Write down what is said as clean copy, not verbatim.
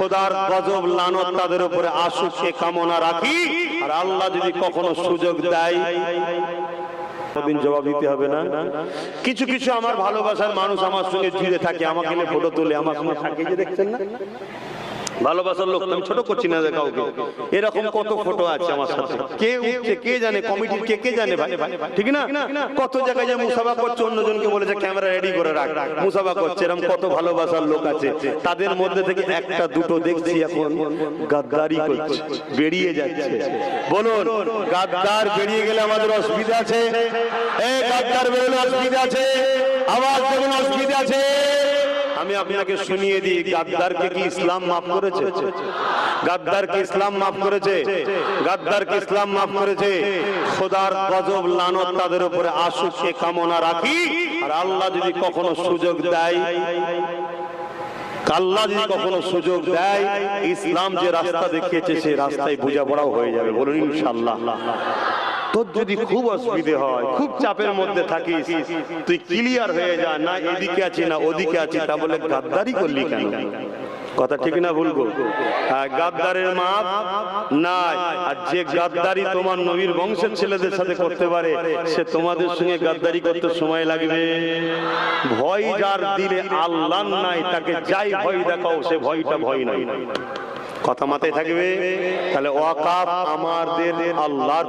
খোদার গজব লানত তাদের উপরে আসুক সে কামনা রাখি। আর আল্লাহ যদি কখনো সুযোগ দেয়, দিন জবাব দিতে হবে না। কিছু কিছু আমার ভালোবাসার মানুষ আমার সঙ্গে জুড়ে থাকে, আমাকে নিয়ে ফটো তোলে, আমার সঙ্গে থাকে, যে দেখছেন না ভালোবাসার লোক, আমি ছোট করছি না কাউকে, এরকম কত ফটো আছে আমার সাথে। কে উঠছে কে জানে, কমিটির কে কে জানে ভাই, ঠিক না? কত জায়গায় যে মুসাফা করছে, অন্যজনকে বলেছে ক্যামেরা রেডি করে রাখ, মুসাফা করছে, এরকম কত ভালোবাসার লোক আছে। তাদের মধ্যে থেকে একটা দুটো দেখছি এখন গাদ্দারি করছে, বেরিয়ে যাচ্ছে। বলুন, গাদ্দার বেরিয়ে গেলে আমাদের অসুবিধা আছে? এই গাদ্দার বেরোলে অসুবিধা আছে? আওয়াজ দেবেন, অসুবিধা আছে? আমি আপনাকে শুনিয়ে দিই, গাদ্দারকে কি ইসলাম মাফ করেছে? গাদ্দারকে ইসলাম মাফ করেছে? গাদ্দারকে ইসলাম মাফ করেছে? খোদার গজব লানত তাদের উপরে আসুক সে কামনা রাখি। আর আল্লাহ যদি কখনো সুযোগ দেয়, আল্লাহ যদি কখনো সুযোগ দেয়, ইসলাম যে রাস্তা দেখিয়েছে সেই রাস্তায় বোঝাপড়াও হয়ে যাবে। বলুন ইনশাআল্লাহ। তোর যদি খুব অসুবিধে হয়, খুব চাপের মধ্যে থাকিস, তুই ক্লিয়ার হয়ে যা, না এদিকে আছি না ওদিকে আছি, তা বলে গাদ্দারি করলি কেন? কথা ঠিক না ভুল গো? গাদ্দারের মাপ নাই। আর যে গাদ্দারি তোমার নবীর বংশের ছেলেদের সাথে করতে পারে, সে তোমাদের সঙ্গে গাদ্দারি করতে সময় লাগবে? ভয় যার দিলে আল্লাহ নাই, তাকে যাই ভয় দেখাও সে ভয়টা ভয় নাই। কথা মাথায় থাকবে। তাহলে ওয়াকাফ আমাদের আল্লাহর